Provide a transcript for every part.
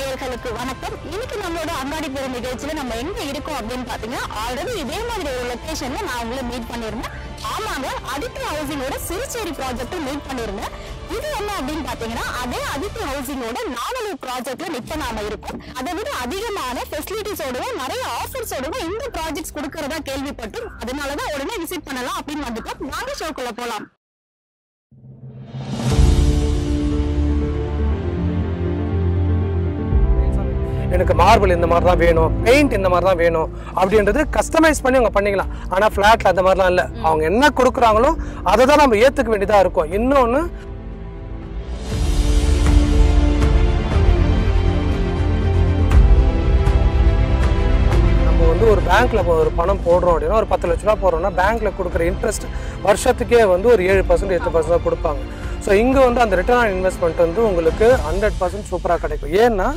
நேயர்களுக்கு வணக்கம். இன்னைக்கு நம்மளோட அங்காடி பெரும் நிகழ்ச்சியில நம்ம எங்க இருக்கோம் அப்படின்னு பாத்தீங்கன்னா, ஆல்ரெடி இதே மாதிரி ஒரு லொகேஷன்ல நான் உங்களை மீட் பண்ணிருந்தேன். ஆமாங்க, அதித்தி ஹவுசிங்கோட சிறுச்சேரி ப்ராஜெக்ட் மீட் பண்ணிருந்தேன். இது என்ன அப்படின்னு பாத்தீங்கன்னா, அதே அதித்தி ஹவுசிங்கோட நாவலூர் ப்ராஜெக்ட்ல இப்ப நாம இருக்கோம். அதை விட அதிகமான ஃபெசிலிட்டிஸோடவும் நிறைய ஆஃபர்ஸோடவும் இந்த ப்ராஜெக்ட்ஸ் கொடுக்கறதா கேள்விப்பட்டோம். அதனாலதான் உடனே விசிட் பண்ணலாம் அப்படின்னு வந்துட்டோம். வாங்க ஷோக்குள்ள போலாம். எனக்கு மார்பிள் இந்த மாதிரி தான் வேணும், பெயிண்ட் இந்த மாதிரி தான் வேணும் அப்படின்றது கஸ்டமைஸ் பண்ணி அவங்க பண்ணிக்கலாம். ஆனால் ஃப்ளாட்டில் அந்த மாதிரிலாம் இல்லை. அவங்க என்ன கொடுக்குறாங்களோ அதை தான் நம்ம ஏற்றுக்க வேண்டியதாக இருக்கும். இன்னொன்று, நம்ம வந்து ஒரு பேங்க்ல ஒரு பணம் போடுறோம் அப்படின்னா, ஒரு 10 லட்ச ரூபா போடுறோம்னா பேங்க்ல கொடுக்குற இன்ட்ரெஸ்ட் வருஷத்துக்கே வந்து ஒரு 7% 8% தான் கொடுப்பாங்க. ஸோ இங்கே வந்து அந்த ரிட்டர்ன் ஆன் இன்வெஸ்ட்மெண்ட் வந்து உங்களுக்கு 100% சூப்பராக கிடைக்கும். ஏன்னா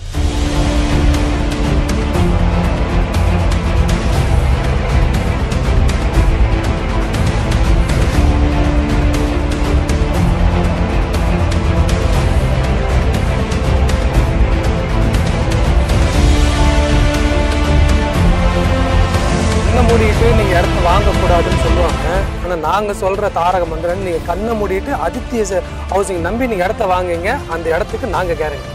மூடிட்டு நீங்க இடத்த வாங்கக்கூடாதுன்னு சொல்லுவாங்க. ஆனால் நாங்கள் சொல்ற தாரக மந்திரம், நீங்க கண்ணை மூடிட்டு அதித்தி ஹவுசிங் நம்பி நீங்க இடத்த வாங்குங்க. அந்த இடத்துக்கு நாங்க கேரண்டி.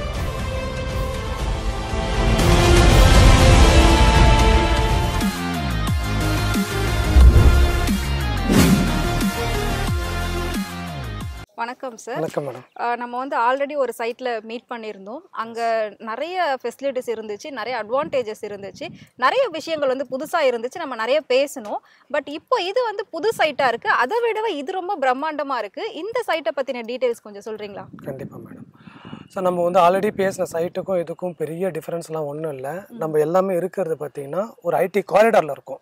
வணக்கம் சார். வணக்கம் மேடம். நம்ம வந்து ஆல்ரெடி ஒரு சைட்டில் மீட் பண்ணியிருந்தோம். அங்கே நிறைய ஃபெசிலிட்டிஸ் இருந்துச்சு, நிறைய அட்வான்டேஜஸ் இருந்துச்சு, நிறைய விஷயங்கள் வந்து புதுசாக இருந்துச்சு. நம்ம நிறைய பேசணும். பட் இப்போ இது வந்து புது சைட்டாக இருக்குது. அதை விடவே இது ரொம்ப பிரம்மாண்டமாக இருக்குது. இந்த சைட்டை பற்றின டீட்டெயில்ஸ் கொஞ்சம் சொல்கிறீங்களா? கண்டிப்பாக மேடம். ஸோ நம்ம வந்து ஆல்ரெடி பேசின சைட்டுக்கும் இதுக்கும் பெரிய டிஃப்ரென்ஸ்லாம் ஒன்றும் இல்லை. நம்ம எல்லாமே இருக்கிறது பார்த்தீங்கன்னா ஒரு ஐடி காரிடாரில் இருக்கும்.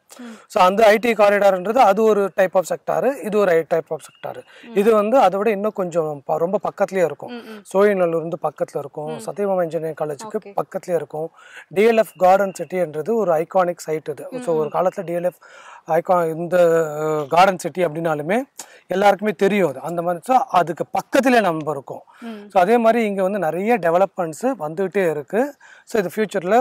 ஸோ அந்த ஐடி காரிடார்ன்றது அது ஒரு டைப் ஆஃப் செக்டாரு, இது ஒரு டைப் ஆஃப் செக்டாரு. இது வந்து அதை விட இன்னும் கொஞ்சம் ரொம்ப பக்கத்துலேயே இருக்கும். சோழிநல்லூர் வந்து பக்கத்தில் இருக்கும், சத்யபாமா இன்ஜினியரிங் காலேஜுக்கு பக்கத்துலேயே இருக்கும். டிஎல்எஃப் கார்டன் சிட்டின்றது ஒரு ஐகானிக் சைட் இது. ஸோ ஒரு காலத்தில் டிஎல்எஃப் இந்த கார்டன் சிட்டி அப்படின்னாலுமே எல்லாருக்குமே தெரியும் அது அந்த மாதிரி. ஸோ அதுக்கு பக்கத்துலேயே நம்ம இருக்கோம். ஸோ அதே மாதிரி இங்கே வந்து நிறைய டெவலப்மெண்ட்ஸு வந்துகிட்டே இருக்குது. ஸோ இது ஃபியூச்சரில்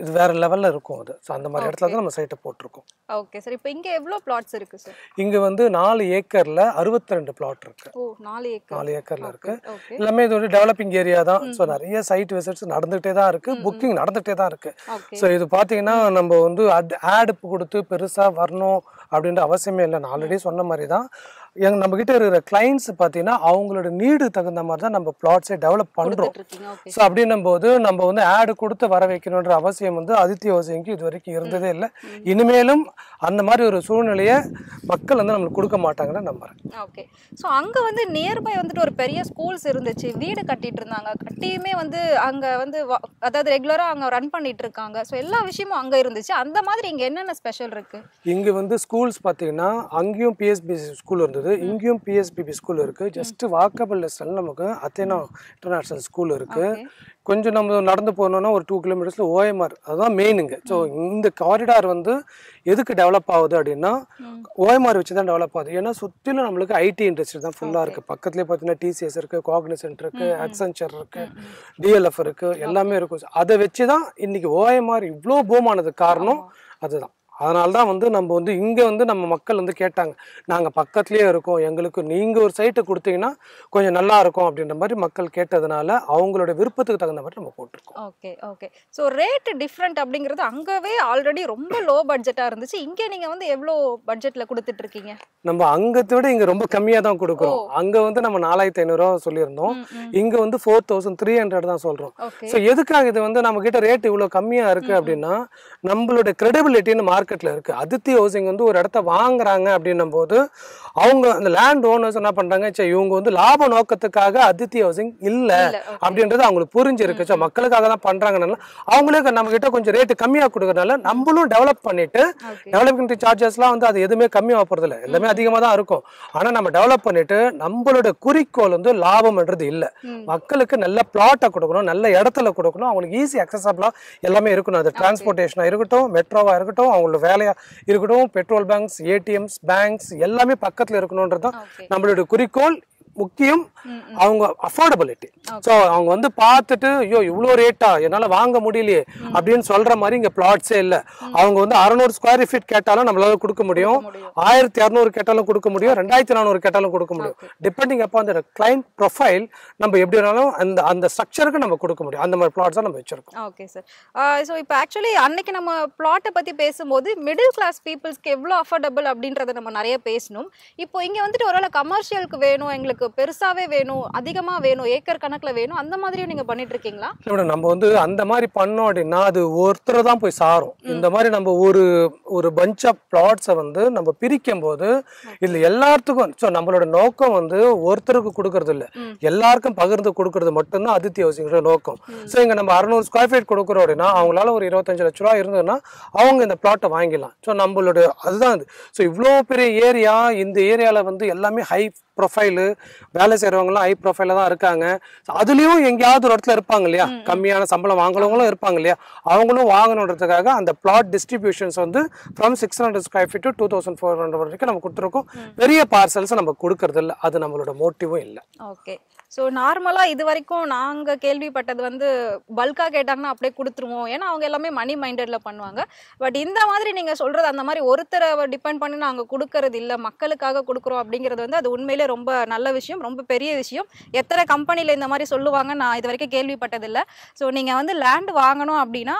இது வேற லெவலில் இருக்கும் அது. ஸோ அந்த மாதிரி இடத்துல தான் நம்ம சைட்டை போட்டிருக்கோம். Okay sir. இப்போ இங்கே எவ்வளோ பிளாட்ஸ் இருக்குது சார்? இங்கே வந்து 4 ஏக்கரில் 62 பிளாட் இருக்கு. ஓ, 4 ஏக்கர். 4 ஏக்கரில் இருக்கு. எல்லாமே இது ஒரு டெவலப்பிங் ஏரியா தான். ஸோ நிறைய சைட் விசிட்ஸ் நடந்துகிட்டே தான் இருக்கு, புக்கிங் நடந்துகிட்டே தான் இருக்கு. ஸோ இது பார்த்தீங்கன்னா நம்ம வந்து ஆட் கொடுத்து பெருசாக வரணும் அப்படின்ற அவசியமே இல்லை. நான் ஆல்ரெடி சொன்ன மாதிரி தான் நம்ம கிட்ட இருக்கிற கிளைண்ட்ஸ் பார்த்தீங்கன்னா அவங்களோட நீடு தகுந்த மாதிரி தான் நம்ம பிளாட்ஸை டெவலப் பண்ணுறோம். ஸோ அப்படின்னும் போது நம்ம வந்து ஆடு கொடுத்து வர வைக்கணுன்ற அவசியம் வந்து அதித்தி ஹவுசிங்க்கு இது வரைக்கும் இருந்ததே இல்லை. இனிமேலும் அந்த மாதிரி ஒரு சூழ்நிலையை மக்கள் வந்து நம்மளுக்கு கொடுக்க மாட்டாங்கன்னு நம்புறேன். ஓகே. ஸோ அங்கே வந்து நியர்பை வந்துட்டு ஒரு பெரிய ஸ்கூல்ஸ் இருந்துச்சு, வீடு கட்டிட்டு இருந்தாங்க. கட்டியுமே வந்து அங்கே வந்து அதாவது ரெகுலராக அங்கே ரன் பண்ணிட்டு இருக்காங்க. ஸோ எல்லா விஷயமும் அங்கே இருந்துச்சு. அந்த மாதிரி இங்கே என்னென்ன ஸ்பெஷல் இருக்கு? இங்கே வந்து ஸ்கூல்ஸ் பார்த்தீங்கன்னா அங்கேயும் பிஎஸ்பி ஸ்கூல் இருந்தது, இங்கேயும் பிஎஸ்பிபி ஸ்கூல் இருக்கு. ஜஸ்ட் வாக்கபிள் டிஸ்டன்ஸ் நமக்கு அத்தேனா இன்டர்நேஷனல் ஸ்கூல் இருக்கு. கொஞ்சம் நம்ம நடந்து போனோம்னா ஒரு 2 கிலோமீட்டர்ஸ்ல ஓஎம்ஆர், அதுதான் மெயினுங்க. ஸோ இந்த காரிடார் வந்து எதுக்கு டெவலப் ஆகுது அப்படின்னா ஓஎம்ஆர் வச்சு தான் டெவலப் ஆகுது. ஏன்னா சுற்றிலும் நம்மளுக்கு ஐடி இண்டஸ்ட்ரி தான் ஃபுல்லாக இருக்குது. பக்கத்துலேயே பார்த்தீங்கன்னா டிசிஎஸ் இருக்குது, காக்னிசன்ட் இருக்குது, அக்சென்ச்சர் இருக்குது, டிஎல்எஃப் இருக்குது, எல்லாமே இருக்கும். அதை வச்சு தான் இன்னைக்கு ஓஎம்ஆர் இவ்வளோ பூமானதுக்கு காரணம் அதுதான். அதனால தான் வந்து நம்ம வந்து இங்கே வந்து நம்ம மக்கள் வந்து கேட்டாங்க, நாங்கள் பக்கத்துலேயே இருக்கோம், எங்களுக்கு நீங்கள் ஒரு சைட்டை கொடுத்தீங்கன்னா கொஞ்சம் நல்லா இருக்கும் அப்படின்ற மாதிரி மக்கள் கேட்டதுனால அவங்களோட விருப்பத்துக்கு தகுந்த மாதிரி நம்ம போட்டிருக்கோம். Okay okay. So rate different அப்படிங்கிறது அங்கவே ஆல்ரெடி ரொம்ப லோ பட்ஜெட்டாக இருந்துச்சு. இங்கே நீங்கள் வந்து எவ்வளோ பட்ஜெட்டில் கொடுத்துட்டு இருக்கீங்க? நம்ம அங்கத்தை விட இங்கே ரொம்ப கம்மியாக தான் கொடுக்குறோம். அங்கே வந்து நம்ம 4500 சொல்லியிருந்தோம், இங்கே வந்து 4300 தான் சொல்கிறோம். ஸோ எதுக்காக இது வந்து நம்ம கிட்ட ரேட் இவ்வளோ கம்மியாக இருக்குது அப்படின்னா நம்மளோட கிரெடிபிலிட்டின்னு மார்க்கெட்டில் இருக்குது. அதித்தி ஹவுசிங் வந்து ஒரு இடத்த வாங்குறாங்க அப்படின்னும் போது அவங்க அந்த லேண்ட் ஓனர்ஸ் என்ன பண்ணுறாங்க, சரி இவங்க வந்து லாப நோக்கத்துக்காக அதித்தி ஹவுசிங் இல்லை அப்படின்றது அவங்களுக்கு புரிஞ்சிருக்கு. ஸோ மக்களுக்காக தான் பண்ணுறாங்கனால அவங்களே நம்ம கிட்ட கொஞ்சம் ரேட்டு கம்மியாக கொடுக்கறதுனால நம்மளும் டெவலப் பண்ணிட்டு டெவலப்மெண்ட் சார்ஜஸ்லாம் வந்து அது எதுவுமே கம்மியாக போகிறது இல்லை, எல்லாமே அதிகமாக தான் இருக்கும். ஆனால் நம்ம டெவலப் பண்ணிட்டு நம்மளோட குறிக்கோள் வந்து லாபம்ன்றது இல்லை, மக்களுக்கு நல்ல பிளாட்டை கொடுக்கணும், நல்ல இடத்துல கொடுக்கணும், அவங்களுக்கு ஈஸி அக்சசபிளாக எல்லாமே இருக்கணும். அது டிரான்ஸ்போர்ட்டேஷனாக இருக்கட்டும், மெட்ரோவாக இருக்கட்டும், அவங்களோட வேலையாக இருக்கட்டும், பெட்ரோல் பேங்க்ஸ், ஏடிஎம்ஸ், பேங்க்ஸ் எல்லாமே பக்கத்தில் இருக்கணுன்றது தான் நம்மளோட குறிக்கோள். முக்கியம் அவங்க அஃபோர்டபிலிட்டி. ஸோ அவங்க வந்து பார்த்துட்டு ஐயோ இவ்வளோ ரேட்டா என்னால் வாங்க முடியலையே அப்படின்னு சொல்ற மாதிரி இங்கே பிளாட்ஸே இல்லை. அவங்க வந்து 600 ஸ்கொயர் ஃபீட் கேட்டாலும் நம்மளால கொடுக்க முடியும், 1200 கேட்டாலும் கொடுக்க முடியும், 2400 கேட்டாலும் கொடுக்க முடியும். டிபெண்டிங் அப்போ அந்த கிளைண்ட் ப்ரொஃபைல் நம்ம எப்படி வேணாலும் அந்த அந்த ஸ்ட்ரக்சருக்கு நம்ம கொடுக்க முடியும். அந்த மாதிரி பிளாட்ஸ் தான் நம்ம வச்சிருக்கோம். Okay sir. ஸோ இப்போ ஆக்சுவலி அன்னைக்கு நம்ம பிளாட்டை பற்றி பேசும்போது மிடில் கிளாஸ் பீப்புள்ஸ்க்கு எவ்வளோ அஃபோர்டபுள் அப்படின்றத நம்ம நிறைய பேசணும். இப்போ இங்கே வந்துட்டு ஒருவேளை கமர்ஷியலுக்கு வேணும், எங்களுக்கு பெருசாகவே வேணும், அதிகமாக வேணும், ஏக்கர் கணக்கில் வேணும், அந்த மாதிரியும் நீங்கள் பண்ணிட்டு இருக்கீங்களா? நம்ம வந்து அந்த மாதிரி பண்ணோம் அப்படின்னா அது ஒருத்தர் தான் போய் சாரும். இந்த மாதிரி நம்ம ஒரு பஞ்ச் ஆஃப் பிளாட்ஸை வந்து நம்ம பிரிக்கும் போது இதுல எல்லாத்துக்கும் நம்மளோட நோக்கம் வந்து ஒருத்தருக்கு கொடுக்கறது இல்லை, எல்லாருக்கும் பகிர்ந்து கொடுக்கறது மட்டும்தான் அதித்தி ஹவுசிங்கோட நோக்கம். ஸோ இங்க நம்ம 600 ஸ்கொயர் ஃபீட் கொடுக்குறோம் அப்படின்னா அவங்களால ஒரு 25 லட்ச ரூபா இருந்ததுன்னா அவங்க இந்த பிளாட்டை வாங்கிடலாம். ஸோ நம்மளோட அதுதான் அது. ஸோ இவ்வளோ பெரிய ஏரியா, இந்த ஏரியாவில் வந்து எல்லாமே ஹை ப்ரொஃபைலு, வேலை செய்கிறவங்களாம் ஹை ப்ரொஃபைலில் தான் இருக்காங்க. அதுலேயும் எங்கேயாவது ஒரு இடத்துல இருப்பாங்க இல்லையா, கம்மியான சம்பளம் வாங்குறவங்களும் இருப்பாங்க இல்லையா, அவங்களும் வாங்கணுன்றதுக்காக அந்த பிளாட் டிஸ்ட்ரிபியூஷன்ஸ் வந்து ஃப்ரம் 600 ஸ்கொயர் ஃபீட் டு 2400 வரைக்கும் நம்ம கொடுத்துருக்கோம். பெரிய பார்சல்ஸ் நம்ம கொடுக்கறது இல்லை, அது நம்மளோட மோட்டிவும் இல்லை. ஓகே. ஸோ நார்மலாக இது வரைக்கும் நாங்கள் கேள்விப்பட்டது வந்து பல்காக கேட்டாங்கன்னா அப்படியே கொடுத்துருவோம், ஏன்னா அவங்க எல்லாமே மணி மைண்டடில் பண்ணுவாங்க. பட் இந்த மாதிரி நீங்கள் சொல்கிறது அந்த மாதிரி ஒருத்தரை டிபெண்ட் பண்ணி நாங்கள் கொடுக்கறது இல்லை, மக்களுக்காக கொடுக்குறோம் அப்படிங்கிறது வந்து அது உண்மையிலே ரொம்ப நல்ல விஷயம், ரொம்ப பெரிய விஷயம். எத்தனை கம்பெனியில் இந்த மாதிரி சொல்லுவாங்க நான் இது வரைக்கும் கேள்விப்பட்டதில்லை. ஸோ நீங்கள் வந்து லேண்ட் வாங்கணும் அப்படின்னா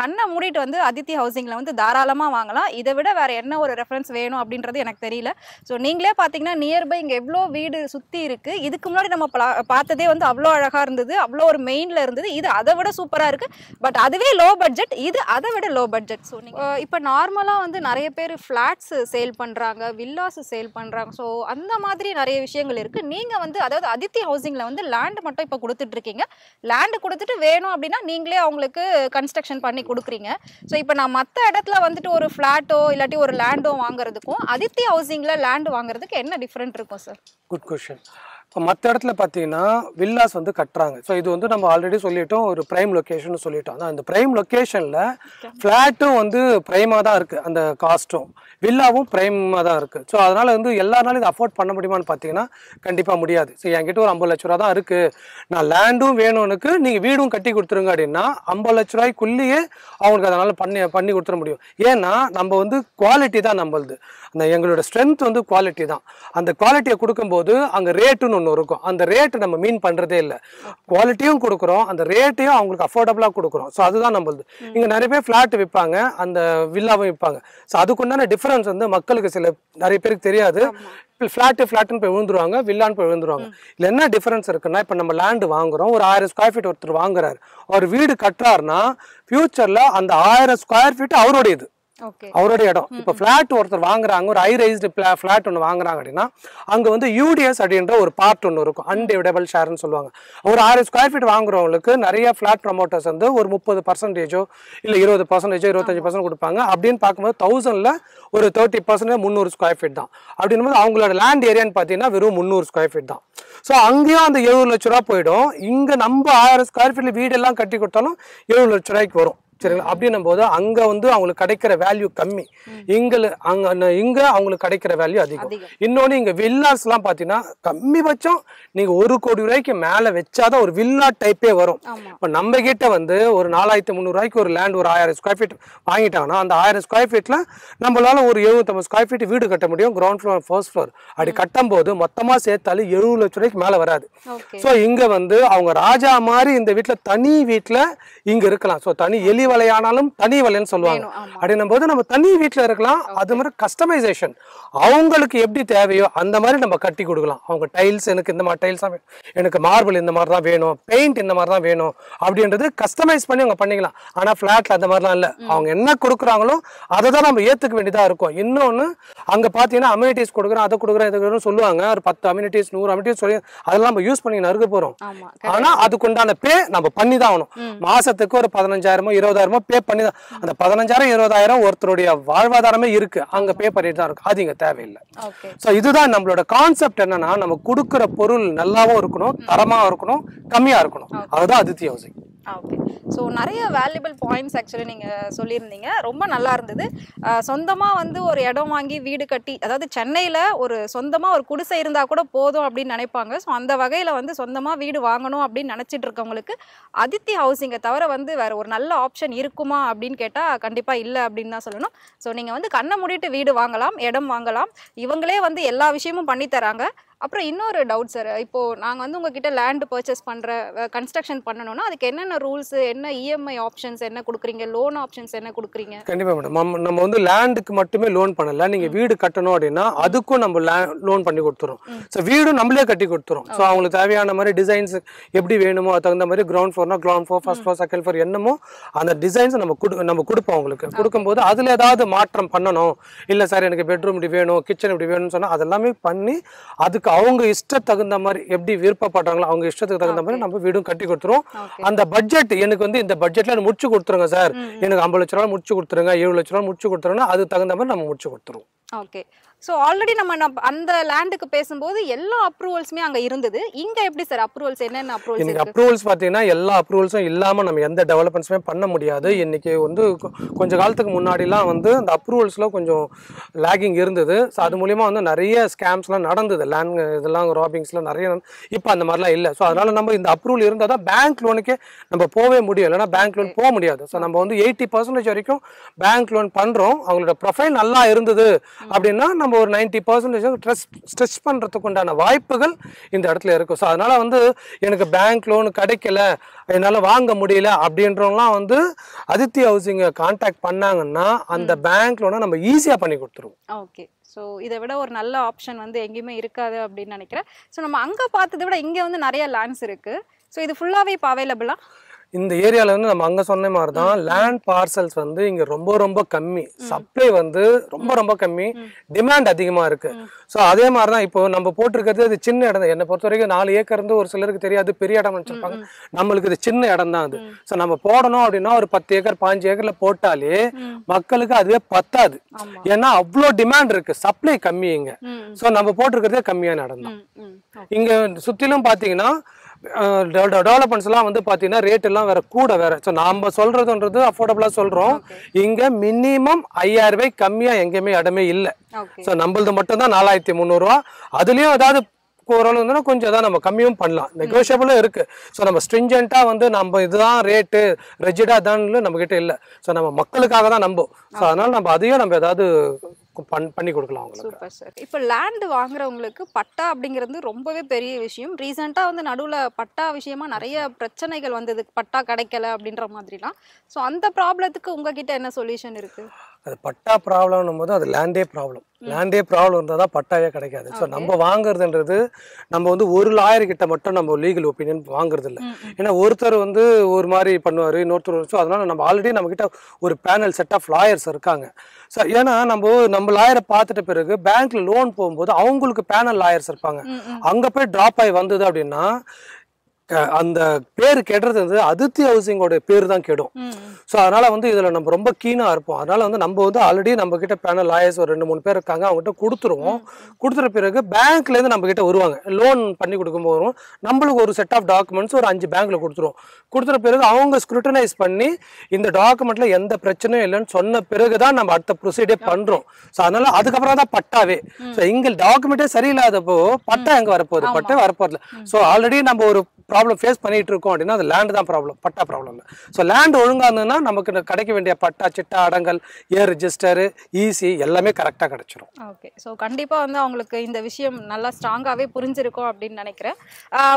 கண்ணை மூடிட்டு வந்து அதித்தி ஹவுசிங்கில் வந்து தாராளமாக வாங்கலாம். இதை விட வேறு என்ன ஒரு ரெஃபரன்ஸ் வேணும் அப்படின்றது எனக்கு தெரியல. ஸோ நீங்களே பார்த்தீங்கன்னா நியர்பை இங்கே எவ்வளோ வீடு சுற்றி இருக்குது. இதுக்கு முன்னாடி நம்ம பார்த்ததே வந்து அவ்வளோ அழகாக இருந்தது, அவ்வளோ ஒரு மெயினில் இருந்தது. இது அதை விட சூப்பராக இருக்குது. பட் அதுவே லோ பட்ஜெட், இது அதை விட லோ பட்ஜெட். ஸோ இப்போ நார்மலாக வந்து நிறைய பேர் ஃப்ளாட்ஸ் சேல் பண்ணுறாங்க, வில்லாஸ் சேல் பண்ணுறாங்க. ஸோ அந்த மாதிரி நிறைய விஷயங்கள் இருக்குது. நீங்கள் வந்து அதாவது அதித்தி ஹவுசிங்கில் வந்து லேண்ட் மட்டும் இப்போ கொடுத்துட்ருக்கீங்க. லேண்டு கொடுத்துட்டு வேணும் அப்படின்னா நீங்களே அவங்களுக்கு கன்ஸ்ட்ரக்ஷன் பண்ணி கொடுக்குறீங்க. ஸோ இப்போ நான் மற்ற இடத்துல வந்துட்டு ஒரு ஃப்ளாட்டோ இல்லாட்டி ஒரு லேண்டோ வாங்குறதுக்கும் அதித்தி ஹவுசிங்கில் லேண்டு வாங்குறதுக்கு என்ன டிஃப்ரெண்ட் இருக்கும் சார்? Good question. இப்போ மற்ற இடத்துல பார்த்தீங்கன்னா வில்லாஸ் வந்து கட்டுறாங்க. ஸோ இது வந்து நம்ம ஆல்ரெடி சொல்லிட்டோம், ஒரு ப்ரைம் லொக்கேஷன் சொல்லிட்டோம். அதான் இந்த ப்ரைம் லொக்கேஷனில் ஃப்ளாட்டும் வந்து ப்ரைமாக தான் இருக்குது, அந்த காஸ்ட்டும் வில்லாவும் ப்ரைமாக தான் இருக்குது. ஸோ அதனால் வந்து எல்லாருனாலும் இதை அஃபோர்ட் பண்ண முடியுமான்னு பார்த்தீங்கன்னா கண்டிப்பாக முடியாது. ஸோ என்கிட்ட ஒரு 50 லட்ச ரூபா தான் இருக்குது, நான் லேண்டும் வேணும்னுக்கு நீங்கள் வீடும் கட்டி கொடுத்துருங்க அப்படின்னா 50 லட்ச ரூபாய்க்குள்ளேயே அவங்களுக்கு அதனால் பண்ணி கொடுத்துட முடியும். ஏன்னா நம்ம வந்து குவாலிட்டி தான் நம்மளுது, அந்த எங்களோட ஸ்ட்ரென்த் வந்து குவாலிட்டி தான். அந்த குவாலிட்டியை கொடுக்கும்போது அங்கே ரேட்டுன்னு ஒன்று இருக்கும், அந்த ரேட்டு நம்ம மீன் பண்ணுறதே இல்லை. குவாலிட்டியும் கொடுக்குறோம், அந்த ரேட்டையும் அவங்களுக்கு அஃபோர்டபுளாக கொடுக்குறோம். ஸோ அதுதான் நம்மளுது. இங்கே நிறைய பேர் ஃப்ளாட் விற்பாங்க, அந்த வில்லாவும் விற்பாங்க. ஸோ அதுக்குண்டான டிஃப்ரென்ஸ் வந்து மக்களுக்கு நிறைய பேருக்கு தெரியாது. ஃப்ளாட்டுன்னு போய் விழுந்துருவாங்க, வில்லான்னு போய் விழுந்துருவாங்க. இல்லை என்ன டிஃபரன்ஸ் இருக்குன்னா, இப்போ நம்ம லேண்டு வாங்குறோம், ஒரு 1000 ஸ்கொயர் ஃபீட் ஒருத்தர் வாங்குறாரு, அவர் வீடு கட்டுறாருன்னா ஃபியூச்சரில் அந்த 1000 ஸ்கொயர் ஃபீட் அவருடையது, அவருடைய இடம். இப்போ ஃபிளாட் ஒருத்தர் வாங்குறாங்க, ஒரு ஹை ரைஸ்டு ஃபிளாட் ஒன்று வாங்குறாங்க அப்படின்னா அங்கே வந்து யூடிஎஸ் அப்படின்ற ஒரு பார்ட் ஒன்று இருக்கும், அன்டிவைடபிள் ஷேர்னு சொல்லுவாங்க. ஒரு 1000 ஸ்கொயர் ஃபீட் வாங்குறவங்களுக்கு நிறைய ஃபிளாட் ப்ரமோட்டர்ஸ் வந்து ஒரு 30% இல்லை 20% 25% கொடுப்பாங்க. அப்படின்னு பார்க்கும்போது 1000ல் ஒரு 30% 300 ஸ்கொயர் ஃபீட் தான். அப்படின்னும் அவங்களோட லேண்ட் ஏரியான்னு பார்த்தீங்கன்னா வெறும் 300 ஸ்கொயர் ஃபீட் தான். ஸோ அங்கேயும் அந்த 70 லட்ச ரூபா போயிடும். இங்கே நம்ம 1000 ஸ்கொயர் ஃபீட்ல வீடெல்லாம் கட்டி கொடுத்தாலும் 70 லட்ச ரூபாய்க்கு வரும். சரிங்களா? அப்படின்னும் போது அங்க வந்து அவங்களுக்கு கிடைக்கிற வேல்யூ கம்மி, இங்க அவங்களுக்கு கிடைக்கிற வேல்யூ அதிகம். இன்னொன்னு இங்க வில்லாஸ் எல்லாம் பாத்தீங்கன்னா கம்மிபட்சம் நீங்க 1 கோடி ரூபாய்க்கு மேல வச்சாதான் ஒரு வில்லா டைப்பே வரும். இப்ப நம்ம கிட்ட வந்து ஒரு 4300 ரூபாய்க்கு ஒரு லேண்ட் ஒரு 1000 ஸ்கொயர் ஃபீட் வாங்கிட்டாங்கன்னா அந்த 1000 ஸ்கொயர் ஃபீட்ல நம்மளால ஒரு 750 ஸ்கொயர் ஃபீட் வீடு கட்ட முடியும், கிரவுண்ட் ஃப்ளோர் ஃபர்ஸ்ட் ஃப்ளோர். அப்படி கட்டும் போது மொத்தமா சேர்த்தாலும் 70 லட்சம் ரூபாய்க்கு மேல வராது. ஸோ இங்க வந்து அவங்க ராஜா மாதிரி இந்த வீட்டுல தனி வீட்டுல இங்க இருக்கலாம். ஸோ தனி எலி வலையானாலும் தனி வலைன்னு சொல்லுவாங்க. அப்படின்னும் போது நம்ம தனி வீட்டுல இருக்கலாம். அது மாதிரி கஸ்டமைசேஷன் அவங்களுக்கு எப்படி தேவையோ அந்த மாதிரி நம்ம கட்டி கொடுக்கலாம். அவங்க டைல்ஸ் எனக்கு இந்த மாதிரி டைல்ஸ் தான், எனக்கு மார்பிள் இந்த மாதிரி தான் வேணும், பெயிண்ட் இந்த மாதிரி தான் வேணும் அப்படின்றது கஸ்டமைஸ் பண்ணி அவங்க பண்ணிக்கலாம். ஆனா பிளாட்ல அந்த மாதிரிலாம் இல்லை. அவங்க என்ன கொடுக்குறாங்களோ அதை தான் நம்ம ஏத்துக்க வேண்டியதா இருக்கும். இன்னொன்னு அங்க பாத்தீங்கன்னா அம்யூனிட்டிஸ் கொடுக்குறோம், அதை கொடுக்குறோம், இதை கொடுக்குறோம் சொல்லுவாங்க. ஒரு 10 அம்யூனிட்டிஸ் 100 அம்யூனிட்டிஸ் சொல்லி அதெல்லாம் நம்ம யூஸ் பண்ணி நறுக்க போறோம். ஆனா அதுக்குண்டான பே நம்ம பண்ணி தான் ஆகணும். மாசத்துக்கு ஒரு 15,000 20,000 பே பண்ணி தான். அந்த 15,000 20,000 ஒருத்தருடைய வாழ்வாதாரமே இருக்கு, அங்க பே பண்ணிட்டு தான் இருக்கு. அது இங்க தேவையில்லை. சோ இதுதான் நம்மளோட கான்செப்ட். என்னன்னா நம்ம கொடுக்குற பொருள் நல்லாவும் இருக்கணும், தரமா இருக்கணும், கம்மியா இருக்கணும். அதுதான் அதித்தி ஹவுசிங். ஓகே. ஸோ நிறைய வேல்யூபிள் பாயிண்ட்ஸ் ஆக்சுவலி நீங்கள் சொல்லியிருந்தீங்க, ரொம்ப நல்லா இருந்தது. சொந்தமாக வந்து ஒரு இடம் வாங்கி வீடு கட்டி, அதாவது சென்னையில் ஒரு சொந்தமாக ஒரு குடிசை இருந்தால் கூட போதும் அப்படின்னு நினைப்பாங்க. ஸோ அந்த வகையில் வந்து சொந்தமாக வீடு வாங்கணும் அப்படின்னு நினச்சிட்டு இருக்கவங்களுக்கு அதித்தி ஹவுசிங்கை தவிர வந்து வேறு ஒரு நல்ல ஆப்ஷன் இருக்குமா அப்படின்னு கேட்டால் கண்டிப்பாக இல்லை அப்படின்னு தான் சொல்லணும். ஸோ நீங்கள் வந்து கண்ணை மூடிட்டு வீடு வாங்கலாம், இடம் வாங்கலாம், இவங்களே வந்து எல்லா விஷயமும் பண்ணி தராங்க. அப்புறம் இன்னொரு டவுட் சார், இப்போது நாங்கள் வந்து உங்ககிட்ட லேண்ட் பர்ச்சேஸ் பண்ணுற கன்ஸ்ட்ரக்ஷன் பண்ணணும்னா அதுக்கு என்னென்ன ரூல்ஸ், என்ன இஎம்ஐ ஆப்ஷன்ஸ் என்ன கொடுக்குறீங்க, லோன் ஆப்ஷன்ஸ் என்ன கொடுக்குறீங்க? கண்டிப்பாக மேடம், நம்ம வந்து லேண்டுக்கு மட்டுமே லோன் பண்ணல, நீங்கள் வீடு கட்டணும் அப்படின்னா அதுக்கும் நம்ம லோன் பண்ணி கொடுத்துரும். ஸோ வீடும் நம்மளே கட்டி கொடுத்துரும். ஸோ அவங்களுக்கு தேவையான மாதிரி டிசைன்ஸ் எப்படி வேணுமோ அது தகுந்த மாதிரி கிரவுண்ட் ஃப்ளோர்னா ground floor, first floor, second floor என்னமோ அந்த டிசைன்ஸ் நம்ம கொடுப்போம். அவங்களுக்கு கொடுக்கும்போது அதில் ஏதாவது மாற்றம் பண்ணணும், இல்லை சார் எனக்கு பெட்ரூம் இப்படி வேணும், கிச்சன் இப்படி வேணும்னு சொன்னால் அதெல்லாமே பண்ணி அதுக்கு அவங்க இஷ்ட தகுந்த மாதிரி எப்படி விருப்பப்படுறாங்களோ அவங்க இஷ்டத்துக்கு தகுந்த மாதிரி நம்ம வீடும் கட்டி கொடுத்துரும். அந்த பட்ஜெட் எனக்கு வந்து இந்த பட்ஜெட்ல முடிச்சு கொடுத்துருங்க சார், எனக்கு 50 லட்ச ரூபா முடிச்சு கொடுத்துருங்க, 7 லட்ச ரூபா முடிச்சு கொடுத்துருங்க, அது தகுந்த மாதிரி நம்ம முடிச்சு கொடுத்துருவோம். ஓகே. ஸோ ஆல்ரெடி நம்ம அந்த லேண்டுக்கு பேசும்போது எல்லா அப்ரூவல்ஸுமே அங்கே இருந்தது. இங்கே எப்படி சார் அப்ரூவல்ஸ், என்னென்ன அப்ரூவல்ஸ்? இன்னைக்கு அப்ரூவல்ஸ் பார்த்தீங்கன்னா எல்லா அப்ரூவல்ஸும் இல்லாமல் நம்ம எந்த டெவலப்மெண்ட்ஸுமே பண்ண முடியாது. இன்னைக்கு வந்து கொஞ்ச காலத்துக்கு முன்னாடிலாம் வந்து அந்த அப்ரூவல்ஸில் கொஞ்சம் லேகிங் இருந்தது. ஸோ அது மூலியமாக வந்து நிறைய ஸ்கேம்ஸ்லாம் நடந்தது, லேண்ட் இதெல்லாம் ராபிங்ஸ்லாம் நிறைய. இப்போ அந்த மாதிரிலாம் இல்லை. ஸோ அதனால நம்ம இந்த அப்ரூவல் இருந்தால் தான் பேங்க் லோனுக்கே நம்ம போகவே முடியும், இல்லைன்னா பேங்க் லோன் போக முடியாது. ஸோ நம்ம வந்து 80% வரைக்கும் பேங்க் லோன் பண்ணுறோம். அவங்களோட ப்ரொஃபைல் நல்லா இருந்தது அப்படின்னா நம்ம ஒரு 90% ஸ்ட்ரெச் பண்ணுறதுக்கு உண்டான வாய்ப்புகள் இந்த இடத்துல இருக்கும். ஸோ அதனால வந்து எனக்கு பேங்க் லோன் கிடைக்கல, என்னால் வாங்க முடியல அப்படின்றவங்களாம் வந்து அதித்தி ஹவுசிங்கை கான்டாக்ட் பண்ணாங்கன்னா அந்த பேங்க் லோனை நம்ம ஈஸியாக பண்ணி கொடுத்துருவோம். ஓகே. ஸோ இதை விட ஒரு நல்ல ஆப்ஷன் வந்து எங்கேயுமே இருக்காது அப்படின்னு நினைக்கிறேன். ஸோ நம்ம அங்கே பார்த்ததை விட இங்கே வந்து நிறைய லேண்ட்ஸ் இருக்குது. ஸோ இது ஃபுல்லாகவே இப்போ அவைலபிளா? இந்த ஏரியாவில் வந்து நம்ம அங்கே சொன்ன மாதிரி தான் லேண்ட் பார்சல்ஸ் வந்து இங்கே ரொம்ப ரொம்ப கம்மி, சப்ளை வந்து ரொம்ப ரொம்ப கம்மி, டிமாண்ட் அதிகமாக இருக்குது. ஸோ அதே மாதிரி தான் இப்போ நம்ம போட்டிருக்கிறது அது சின்ன இடம் தான். என்னை பொறுத்த வரைக்கும் 4 ஏக்கர் இருந்து ஒரு சிலருக்கு தெரியாது, பெரிய இடம் வச்சுருப்பாங்க. நம்மளுக்கு இது சின்ன இடம் தான் அது. ஸோ நம்ம போடணும் அப்படின்னா ஒரு 10 ஏக்கர் 15 ஏக்கரில் போட்டாலே மக்களுக்கு அதுவே பத்தாது. ஏன்னா அவ்வளோ டிமாண்ட் இருக்குது, சப்ளை கம்மி இங்கே. ஸோ நம்ம போட்டிருக்கிறதே கம்மியான இடம் தான். இங்கே சுற்றிலும் பார்த்தீங்கன்னா டெவலப்மெண்ட்ஸ் எல்லாம் வந்து பாத்தீங்கன்னா ரேட் எல்லாம் வேற கூட வேற. ஸோ நாம சொல்றதுன்றது அஃபோர்டபுளா சொல்றோம். இங்க மினிமம் 5000 ரூபாய் கம்மியா எங்கேயுமே இடமே இல்லை. ஸோ நம்மளது மட்டும் தான் 4300 ரூபா. அதுலயும் ஏதாவது ஓரளவு வந்து கொஞ்சம் தான் நம்ம கம்மியும் பண்ணலாம், நெகோஷியபிளும் இருக்கு. ஸோ நம்ம ஸ்ட்ரிஞ்சென்ட்டா வந்து நம்ம இதுதான் ரேட்டு ரெஜிடா தான் நம்ம கிட்ட இல்லை. ஸோ நம்ம மக்களுக்காக தான் நம்பும். ஸோ அதனால நம்ம அதையும் நம்ம ஏதாவது பண்ணி கொடுக்கலாம் அவங்களுக்கு. Super sir. இப்போ லேண்ட் வாங்குறவங்களுக்கு பட்டா அப்படிங்கிறது ரொம்பவே பெரிய விஷயம். ரீசெண்டாக வந்து நடுவில் பட்டா விஷயமா நிறைய பிரச்சனைகள் வந்தது, பட்டா கிடைக்கல அப்படின்ற மாதிரிலாம். ஸோ அந்த ப்ராப்ளத்துக்கு உங்ககிட்ட என்ன சொல்யூஷன் இருக்கு? அது பட்டா ப்ராப்ளம்னும் போது அது லேண்டே ப்ராப்ளம் இருந்தால் தான் பட்டாவே கிடைக்காது. ஸோ நம்ம வாங்குறதுன்றது நம்ம வந்து ஒரு லாயர் கிட்ட மட்டும் நம்ம லீகல் ஒப்பீனியன் வாங்குறது இல்லை. ஏன்னா ஒருத்தர் வந்து ஒரு மாதிரி பண்ணுவார், இன்னொருத்தர். ஸோ அதனால நம்ம ஆல்ரெடி நம்ம கிட்ட ஒரு பேனல் செட் ஆஃப் லாயர்ஸ் இருக்காங்க. ஸோ ஏன்னா நம்ம லாயரை பார்த்துட்ட பிறகு பேங்க்ல லோன் போகும்போது அவங்களுக்கு பேனல் லாயர்ஸ் இருப்பாங்க. அங்கே போய் ட்ராப் ஆகி வந்தது அப்படின்னா அந்த பேர் கெடுறது வந்து அதித்தி ஹவுசிங்கோட பேர் தான் கெடும். ஸோ அதனால வந்து இதுல நம்ம ரொம்ப கீனா இருப்போம். அதனால வந்து நம்ம வந்து ஆல்ரெடி நம்ம கிட்ட பேனல் லாயர்ஸ் ஒரு 2-3 பேர் இருக்காங்க, அவங்ககிட்ட கொடுத்துருவோம். கொடுத்துற பிறகு பேங்க்ல இருந்து நம்ம கிட்ட வருவாங்க, லோன் பண்ணி கொடுக்கும்போது வரும். நம்மளுக்கு ஒரு செட் ஆஃப் டாக்குமெண்ட்ஸ் ஒரு 5 பேங்க்ல கொடுத்துருவோம். கொடுத்துற பிறகு அவங்க ஸ்க்ரூட்டனைஸ் பண்ணி இந்த டாக்குமெண்ட்ல எந்த பிரச்சனையும் இல்லைன்னு சொன்ன பிறகுதான் நம்ம அடுத்த ப்ரொசீடியர் பண்றோம். ஸோ அதனால அதுக்கப்புறம் தான் பட்டாவே. ஸோ இங்க டாக்குமெண்ட்டே சரியில்லாதப்போ பட்டா எங்க வரப்போகுது? பட்டா வரப்போகுது. ஸோ ஆல்ரெடி நம்ம ஒரு ப்ராப்ளம் ஃபேஸ் பண்ணிட்டு இருக்கோம் அப்படின்னா அது லேண்ட் தான் ப்ராப்ளம், பட்டா ப்ராப்ளம் இல்லை. ஸோ லேண்ட் ஒழுங்கா இருந்ததுன்னா நமக்கு கிடைக்க வேண்டிய பட்டா, சிட்டா, அடங்கல், ஏர் ரெஜிஸ்டர், ஈசி எல்லாமே கரெக்டாக கிடைச்சிரும். ஓகே. ஸோ கண்டிப்பாக வந்து அவங்களுக்கு இந்த விஷயம் நல்லா ஸ்ட்ராங்காகவே புரிஞ்சிருக்கும் அப்படின்னு நினைக்கிறேன்.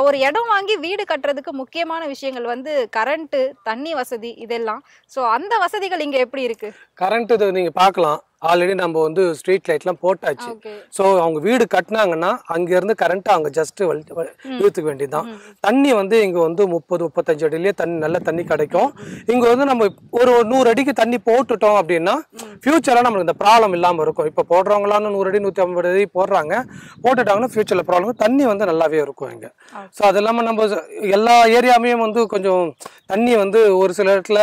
ஒரு இடம் வாங்கி வீடு கட்டுறதுக்கு முக்கியமான விஷயங்கள் வந்து கரண்ட்டு, தண்ணி வசதி இதெல்லாம். ஸோ அந்த வசதிகள் இங்கே எப்படி இருக்கு? கரண்ட் இது நீங்கள் பார்க்கலாம், ஆல்ரெடி நம்ம வந்து ஸ்ட்ரீட் லைட்லாம் போட்டாச்சு. ஸோ அவங்க வீடு கட்டினாங்கன்னா அங்கேருந்து கரண்ட்டு அவங்க ஜஸ்ட் இழுத்துக்க வேண்டியதுதான். தண்ணி வந்து இங்கே வந்து 30-35 அடியிலேயே நல்ல தண்ணி கிடைக்கும். இங்கே வந்து நம்ம ஒரு 100 அடிக்கு தண்ணி போட்டுட்டோம் அப்படின்னா ஃபியூச்சரில் நம்மளுக்கு இந்த ப்ராப்ளம் இல்லாமல் இருக்கும். இப்போ போடுறவங்களாம் 100 அடி 150 அடி போடுறாங்க, போட்டுட்டாங்கன்னா ஃபியூச்சரில் ப்ராப்ளம், தண்ணி வந்து நல்லாவே இருக்கும் இங்கே. ஸோ அது இல்லாமல் நம்ம எல்லா ஏரியாமையும் வந்து கொஞ்சம் தண்ணி வந்து ஒரு சில இடத்துல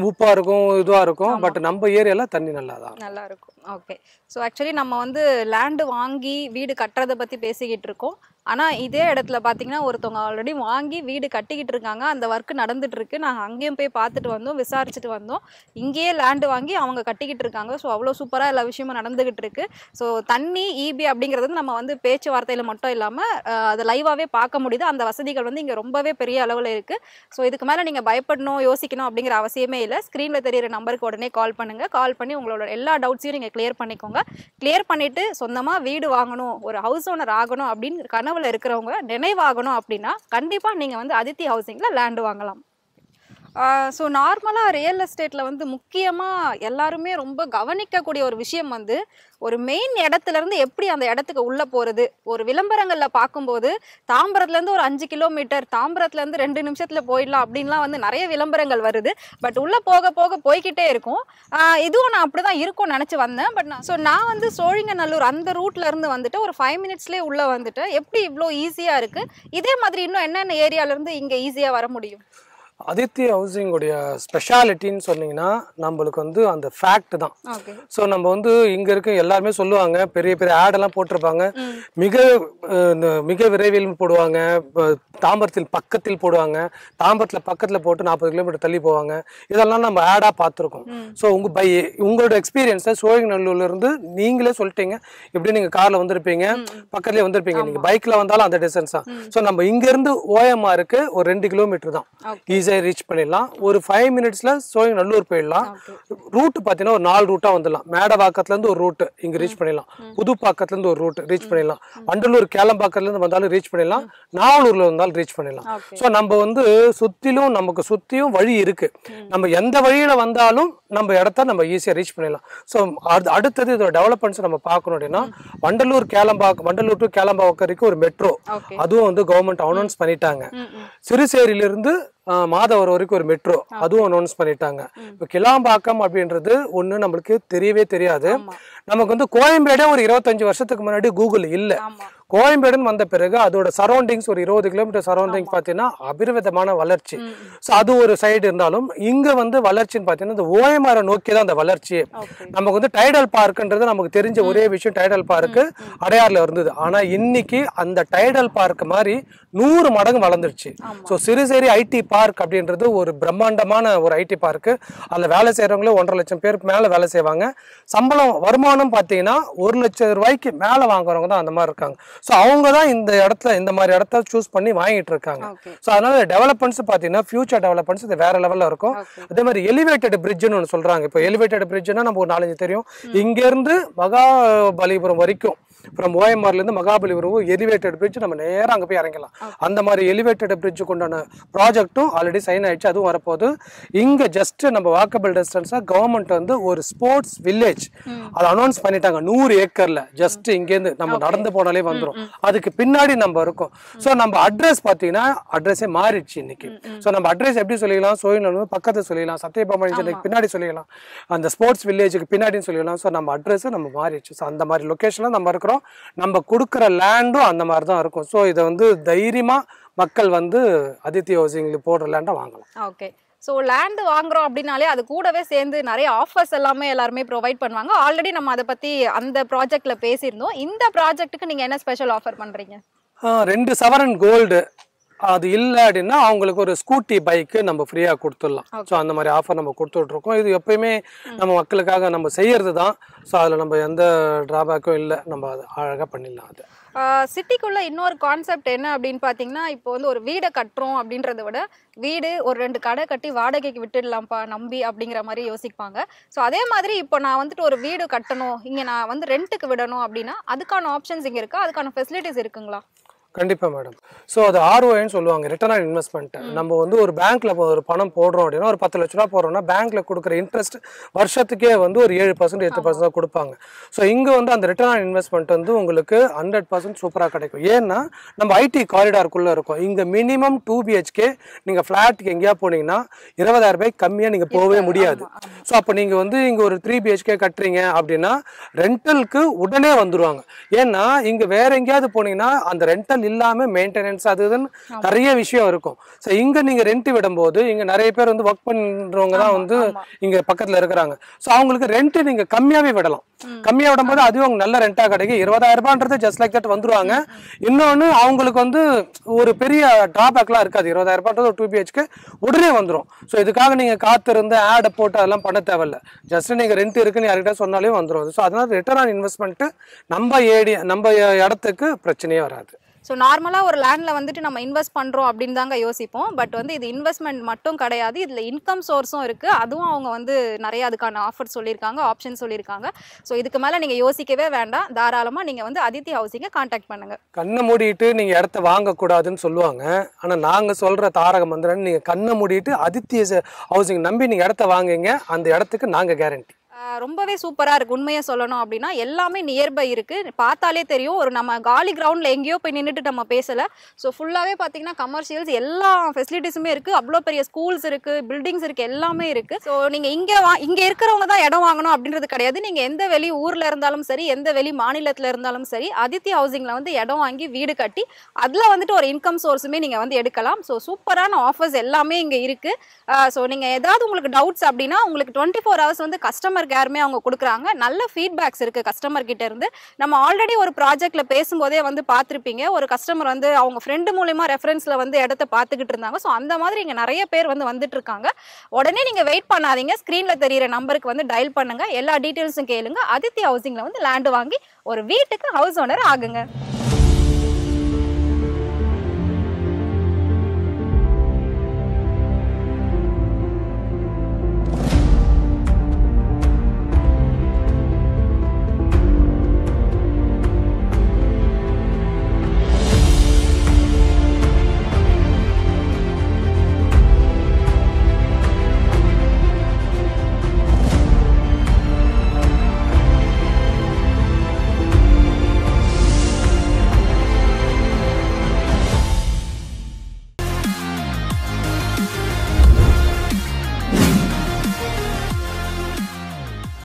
உப்பாக இருக்கும், இதுவாக இருக்கும். பட் நம்ம ஏரியாவில் தண்ணி நல்லா இருக்கும். ஓகே. ஸோ ஆக்சுவலி நம்ம வந்து லேண்டு வாங்கி வீடு கட்டுறதை பற்றி பேசிக்கிட்டு இருக்கோம். ஆனால் இதே இடத்துல பார்த்தீங்கன்னா ஒருத்தவங்க ஆல்ரெடி வாங்கி வீடு கட்டிக்கிட்டு இருக்காங்க, அந்த ஒர்க் நடந்துட்டு இருக்கு. நாங்கள் அங்கேயும் போய் பார்த்துட்டு வந்தோம், விசாரிச்சுட்டு வந்தோம். இங்கேயே லேண்டு வாங்கி அவங்க கட்டிக்கிட்டு இருக்காங்க. ஸோ அவ்வளோ சூப்பராக எல்லா விஷயமும் நடந்துகிட்டு இருக்கு. ஸோ தண்ணி இபி அப்படிங்கிறது நம்ம வந்து பேச்சுவார்த்தையில் மட்டும் இல்லாமல் அதை லைவாகவே பார்க்க முடியுது. அந்த வசதிகள் வந்து இங்கே ரொம்பவே பெரிய அளவில் இருக்குது. ஸோ இதுக்கு மேலே நீங்கள் பயப்படணும் யோசிக்கணும் அப்படிங்கிற அவசியமே இல்லை. ஸ்க்ரீனில் தெரியிற நம்பருக்கு உடனே கால் பண்ணுங்கள். கால் பண்ணி உங்களோட எல்லா டவுட்ஸையும் நீங்கள் கிளியர் பண்ணிக்கோங்க. கிளியர் பண்ணிவிட்டு சொந்தமாக வீடு வாங்கணும், ஒரு ஹவுஸ் ஓனர் ஆகணும் அப்படின்னு கனவுல இருக்கிறவங்க, நினைவாகணும் அப்படின்னா கண்டிப்பாக நீங்கள் வந்து அதித்தி ஹவுசிங்கில் லேண்டு வாங்கலாம். ஸோ நார்மலாக ரியல் எஸ்டேட்டில் வந்து முக்கியமாக எல்லாருமே ரொம்ப கவனிக்கக்கூடிய ஒரு விஷயம் வந்து ஒரு மெயின் இடத்துலேருந்து எப்படி அந்த இடத்துக்கு உள்ளே போகிறது. ஒரு விளம்பரங்களில் பார்க்கும்போது தாம்பரத்துலேருந்து ஒரு 5 கிலோமீட்டர், தாம்பரத்துலேருந்து 2 நிமிஷத்தில் போயிடலாம் அப்படின்லாம் வந்து நிறைய விளம்பரங்கள் வருது. பட் உள்ளே போக போக போய்கிட்டே இருக்கும். இதுவும் நான் அப்படி தான் இருக்கும்னு நினச்சி வந்தேன். பட் நான் வந்து சோழிங்கநல்லூர் அந்த ரூட்லேருந்து வந்துட்டு ஒரு 5 மினிட்ஸ்லேயே உள்ளே வந்துட்டேன். எப்படி இவ்வளோ ஈஸியாக இருக்குது? இதே மாதிரி இன்னும் என்னென்ன ஏரியாவிலேருந்து இங்கே ஈஸியாக வர முடியும்? அதித்தி ஹவுசிங்குடைய ஸ்பெஷாலிட்டின்னு சொன்னீங்கன்னா நம்மளுக்கு வந்து அந்த ஃபேக்ட் தான். ஸோ நம்ம வந்து இங்கே இருக்க எல்லாருமே சொல்லுவாங்க, பெரிய பெரிய ஆடெல்லாம் போட்டிருப்பாங்க, மிக விரைவில் போடுவாங்க, தாம்பரத்தில் பக்கத்தில் போடுவாங்க, தாம்பரத்தில் பக்கத்தில் போட்டு 40 கிலோமீட்டர் தள்ளி போவாங்க. இதெல்லாம் நம்ம ஆடாக பார்த்துருக்கோம். ஸோ உங்களோட எக்ஸ்பீரியன்ஸை சோழிங்கநல்லூர்லேருந்து நீங்களே சொல்லிட்டீங்க. எப்படி நீங்கள் காரில் வந்திருப்பீங்க, பக்கத்துலேயே வந்திருப்பீங்க, நீங்கள் பைக்கில் வந்தாலும் அந்த டிஸ்டன்ஸ் தான். ஸோ நம்ம இங்கேருந்து ஓஎம்ஆருக்கு ஒரு 2 கிலோமீட்டர் தான், ஈஸியாக ரீச் பண்ணிடலாம். ஒரு 5 மினிட்ஸ்ல சோழிங்கநல்லூர் போயிடலாம். ரூட் பார்த்தீங்கன்னா ஒரு 4 ரூட்டா வந்துடலாம். மேடவாக்கத்துலேருந்து ஒரு ரூட் இங்க ரீச் பண்ணிடலாம், புதுப்பாக்கத்துலேருந்து ஒரு ரூட் ரீச் பண்ணிடலாம், வண்டலூர் கேளம்பாக்கத்துலேருந்து வந்தாலும் ரீச் பண்ணிடலாம், நாவலூர்ல வந்தாலும் ரீச் பண்ணிடலாம். ஸோ நம்ம வந்து நமக்கு சுத்தியும் வழி இருக்கு. நம்ம எந்த வழியில வந்தாலும் நம்ம இடத்த நம்ம ஈஸியாக ரீச் பண்ணிடலாம். ஸோ அடுத்தது இதோட டெவலப்மெண்ட்ஸ் நம்ம பார்க்கணும் அப்படின்னா வண்டலூர் டு கேளம்பாக்கம் வரைக்கும் ஒரு மெட்ரோ, அதுவும் வந்து கவர்மெண்ட் அனௌன்ஸ் பண்ணிட்டாங்க. சிறுசேரியிலிருந்து மாதவரம் வரைக்கும் ஒரு மெட்ரோ, அதுவும் அனௌன்ஸ் பண்ணிட்டாங்க. இப்போ கிளாம்பாக்கம் அப்படின்றது ஒண்ணு நம்மளுக்கு தெரியவே தெரியாது. நமக்கு வந்து கோயம்பேடே ஒரு 25 வருஷத்துக்கு முன்னாடி கூகுள் இல்லை. கோயம்பேடுன்னு வந்த பிறகு அதோட சரௌண்டிங்ஸ் ஒரு 20 கிலோமீட்டர் சரௌண்டிங் பார்த்தீங்கன்னா அபிரவிதமான வளர்ச்சி. ஸோ அது ஒரு சைடு இருந்தாலும் இங்க வந்து வளர்ச்சின்னு பார்த்தீங்கன்னா இந்த ஓஎம்ஆரை நோக்கி தான் அந்த வளர்ச்சியே. நமக்கு வந்து டைடல் பார்க்குன்றது நமக்கு தெரிஞ்ச ஒரே விஷயம், டைடல் பார்க்கு அடையாறுல இருந்தது. ஆனா இன்னைக்கு அந்த டைடல் பார்க் மாதிரி 100 மடங்கு வளர்ந்துருச்சு. ஸோ சிறுசேரி ஐடி பார்க் அப்படின்றது ஒரு பிரம்மாண்டமான ஒரு ஐடி பார்க்கு. அதில் வேலை செய்யறவங்களே 1.5 லட்சம் பேருக்கு மேல வேலை செய்வாங்க. சம்பளம் வருமானம் பார்த்தீங்கன்னா 1 லட்சம் ரூபாய்க்கு மேல வாங்குறவங்க தான் அந்த மாதிரி இருக்காங்க. ஸோ அவங்க தான் இந்த மாதிரி இடத்த சூஸ் பண்ணி வாங்கிட்டு இருக்காங்க. ஸோ அதனால டெவலப்மெண்ட்ஸ் பார்த்தீங்கன்னா ஃபியூச்சர் டெவலப்மெண்ட்ஸ் இது வேற லெவலில் இருக்கும். அதே மாதிரி எலிவேட்டட் பிரிட்ஜ்னு ஒன்று சொல்றாங்க. இப்போ எலிவேட்டட் பிரிட்ஜ்னா நம்ம ஒரு 4-5 தெரியும். இங்க இருந்து மகாபலிபுரம் வரைக்கும், ஃப்ரம் ஓஎம்ஆர்ல இருந்து மகாபலிபுரம் எலிவேட்டட் பிரிட்ஜ் நம்ம நேரம் அங்கே போய் இறங்கலாம். அந்த மாதிரி எலிவேட்டட் பிரிட்ஜ் கொண்டான ப்ராஜெக்டும் ஆல்ரெடி சைன் ஆயிடுச்சு, அதுவும் வரப்போகுது. இங்க ஜஸ்ட் நம்ம வாக்கபிள் டிஸ்டன்ஸா கவர்மெண்ட் வந்து ஒரு ஸ்போர்ட்ஸ் வில்லேஜ் அதை அனௌன்ஸ் பண்ணிட்டாங்க 100 ஏக்கர்ல. ஜஸ்ட் இங்கேருந்து நம்ம நடந்து போனாலே வந்துடும். அதுக்கு பின்னாடி நம்ம இருக்கோம். ஸோ நம்ம அட்ரஸ் பார்த்தீங்கன்னா அட்ரஸே மாறிடுச்சு இன்னைக்கு. ஸோ நம்ம அட்ரஸ் எப்படி சொல்லிக்கலாம், சோழிங்கநல்லூர் பக்கத்தில் சொல்லிக்கலாம், சத்யபாமா இன்ஜினியருக்கு பின்னாடி சொல்லிக்கலாம், அந்த ஸ்போர்ட்ஸ் வில்லேஜுக்கு பின்னாடின்னு சொல்லிக்கலாம். ஸோ நம்ம அட்ரஸ் நம்ம மாறிடுச்சு. ஸோ அந்த மாதிரி லொக்கேஷன்ல நம்ம இருக்கிறோம். நம்ம கொடுக்குற லேண்டும் அந்த மாதிரி தான் இருக்கும். ஸோ இதை வந்து தைரியமா மக்கள் வந்து அதித்தி ஹவுசிங்ல போடுற லேண்டை வாங்கலாம். ஓகே. ஸோ லேண்டு வாங்குறோம் அப்படின்னாலே அது கூடவே சேர்ந்து நிறைய ஆஃபர்ஸ் எல்லாமே எல்லாருமே ப்ரொவைட் பண்ணுவாங்க. ஆல்ரெடி நம்ம அதை பற்றி அந்த ப்ராஜெக்ட்ல பேசியிருந்தோம். இந்த ப்ராஜெக்ட்டுக்கு நீங்கள் என்ன ஸ்பெஷல் ஆஃபர் பண்ணுறீங்க? 2 சவரன் கோல்டு அது இல்லை அப்படின்னா அவங்களுக்கு ஒரு ஸ்கூட்டி பைக்கு நம்ம ஃப்ரீயாக கொடுத்துடலாம். ஸோ அந்த மாதிரி ஆஃபர் நம்ம கொடுத்துட்ருக்கோம். இது எப்பயுமே நம்ம மக்களுக்காக நம்ம செய்யறது தான். ஸோ அதில் நம்ம எந்த ட்ராபேக்கும் இல்லை, நம்ம அதை அழகாக பண்ணிடலாம். அது சிட்டிக்குள்ள இன்னொரு கான்செப்ட் என்ன அப்படின்னு பார்த்தீங்கன்னா, இப்போ வந்து ஒரு வீடை கட்டுறோம் அப்படின்றத விட வீடு ஒரு 2 கடை கட்டி வாடகைக்கு விட்டுடலாம்ப்பா நம்பி அப்படிங்கிற மாதிரி யோசிப்பாங்க. ஸோ அதே மாதிரி இப்போ நான் வந்துட்டு ஒரு வீடு கட்டணும், இங்கே நான் வந்து ரெண்ட்டுக்கு விடணும் அப்படின்னா அதுக்கான ஆப்ஷன்ஸ் இங்கே இருக்கா? அதுக்கான ஃபெசிலிட்டிஸ் இருக்குங்களா? கண்டிப்பாக மேடம். ஸோ அது ஆர்ஓஐன்னு சொல்லுவாங்க, ரிட்டர்ன் ஆன் இன்வெஸ்ட்மெண்ட். நம்ம வந்து ஒரு பேங்க்ல ஒரு பணம் போடுறோம் அப்படின்னா ஒரு 10 லட்ச ரூபா போடுறோம்னா பேங்க்ல கொடுக்குற இன்ட்ரெஸ்ட் வருஷத்துக்கே வந்து ஒரு 7% 8% தான் கொடுப்பாங்க. ஸோ இங்கே வந்து அந்த ரிட்டர்ன் ஆன் இன்வெஸ்ட்மெண்ட் வந்து உங்களுக்கு 100% சூப்பராக கிடைக்கும். ஏன்னா நம்ம ஐடி காரிடாருக்குள்ளே இருக்கும். இங்கே மினிமம் 2 BHK நீங்கள் ஃப்ளாட்டுக்கு எங்கேயா போனீங்கன்னா 20,000 ரூபாய்க்கு கம்மியாக நீங்கள் போகவே முடியாது. ஸோ அப்போ நீங்கள் வந்து இங்கே ஒரு 3 BHK கட்டுறீங்க அப்படின்னா ரெண்டலுக்கு உடனே வந்துடுவாங்க. ஏன்னா இங்கே வேற எங்கேயாவது போனீங்கன்னா அந்த ரெண்டல் இல்லாம மெயின்டெனன்ஸ் அது இதுன்னு நிறைய விஷயம் இருக்கும். ஸோ இங்க நீங்க ரெண்ட் விடும்போது இங்க நிறைய பேர் வந்து ஒர்க் பண்றவங்க தான் வந்து இங்க பக்கத்துல இருக்கிறாங்க. ஸோ அவங்களுக்கு ரெண்ட் நீங்க கம்மியாவே விடலாம். கம்மியா விடும்போது அதுவும் அவங்க நல்ல ரெண்டா கிடைக்கும். 20,000 ரூபான்றது ஜஸ்ட் லைக் தட் வந்துருவாங்க. இன்னொன்னு அவங்களுக்கு வந்து ஒரு பெரிய டிராபேக்லாம் இருக்காது. 20,000 ரூபான்றது ஒரு 2 BHK உடனே வந்துடும். ஸோ இதுக்காக நீங்க காத்திருந்து ஆடை போட்டு அதெல்லாம் பண்ண தேவையில்ல. ஜஸ்ட் நீங்க ரெண்ட் இருக்குன்னு யார்கிட்ட சொன்னாலே வந்துடும். ஸோ அதனால ரிட்டர்ன் ஆன் இன்வெஸ்ட்மெண்ட் நம்ம இடத்துக்கு பிரச்சனையே வராது. ஸோ நார்மலாக ஒரு லேண்டில் வந்துட்டு நம்ம இன்வெஸ்ட் பண்ணுறோம் அப்படின்னு தாங்க யோசிப்போம். பட் வந்து இது இன்வெஸ்ட்மெண்ட் மட்டும் கிடையாது, இதில் இன்கம் சோர்ஸும் இருக்குது. அதுவும் அவங்க வந்து நிறைய அதுக்கான ஆஃபர் சொல்லியிருக்காங்க, ஆப்ஷன் சொல்லியிருக்காங்க. ஸோ இதுக்கு மேலே நீங்கள் யோசிக்கவே வேண்டாம், தாராளமாக நீங்கள் வந்து அதித்தி ஹவுசிங்கை கான்டாக்ட் பண்ணுங்கள். கண்ணை மூடிட்டு நீங்கள் இடத்த வாங்கக்கூடாதுன்னு சொல்லுவாங்க. ஆனால் நாங்கள் சொல்கிற தாரக மந்திரம், நீங்கள் கண்ணை மூடிட்டு அதித்தி ஹவுசிங் நம்பி நீங்கள் இடத்த வாங்குங்க. அந்த இடத்துக்கு நாங்கள் கேரண்டி. ரொம்பவே சூப்பராக இருக்குது. உண்மையை சொல்லணும் அப்படின்னா எல்லாமே நியர்பை இருக்குது, பார்த்தாலே தெரியும். ஒரு நம்ம காலி கிரவுண்டில் எங்கேயோ போய் நின்றுட்டு நம்ம பேசலை. ஸோ ஃபுல்லாகவே பார்த்தீங்கன்னா கமர்ஷியல்ஸ் எல்லா ஃபெசிலிட்டிஸுமே இருக்குது. அவ்வளோ பெரிய ஸ்கூல்ஸ் இருக்குது, பில்டிங்ஸ் இருக்குது, எல்லாமே இருக்குது. ஸோ நீங்கள் இங்கே இருக்கிறவங்க தான் இடம் வாங்கணும் அப்படின்றது கிடையாது. நீங்கள் எந்த வெளி ஊரில் இருந்தாலும் சரி, எந்த வெளி மாநிலத்தில் இருந்தாலும் சரி, அதித்தி ஹவுசிங்கில் வந்து இடம் வாங்கி வீடு கட்டி அதில் வந்துட்டு ஒரு இன்கம் சோர்ஸுமே நீங்கள் வந்து எடுக்கலாம். ஸோ சூப்பரான ஆஃபர்ஸ் எல்லாமே இங்கே இருக்குது. ஸோ நீங்கள் ஏதாவது உங்களுக்கு டவுட்ஸ் அப்படின்னா உங்களுக்கு 24 hours வந்து கஸ்டமர் கேருமே அவங்க கொடுக்குறாங்க. நல்ல ஃபீட்பேக்ஸ் இருக்கு கஸ்டமர் கிட்ட இருந்து. நம்ம ஆல்ரெடி ஒரு ப்ராஜெக்ட்ல பேசும்போதே வந்து பார்த்துருப்பீங்க, ஒரு கஸ்டமர் வந்து அவங்க ஃப்ரெண்டு மூலமா ரெஃபரன்ஸ்ல வந்து இடத்த பார்த்துக்கிட்டு இருந்தாங்க. ஸோ அந்த மாதிரி இங்க நிறைய பேர் வந்து வந்துட்டு இருக்காங்க. உடனே நீங்க வெயிட் பண்ணாதீங்க, ஸ்கிரீன்ல தெரியிற நம்பருக்கு வந்து டயல் பண்ணுங்க, எல்லா டீடைல்ஸும் கேளுங்க. அதித்தி ஹவுசிங்ல வந்து லேண்ட் வாங்கி ஒரு வீட்டுக்கு ஹவுஸ் ஓனர் ஆகுங்க.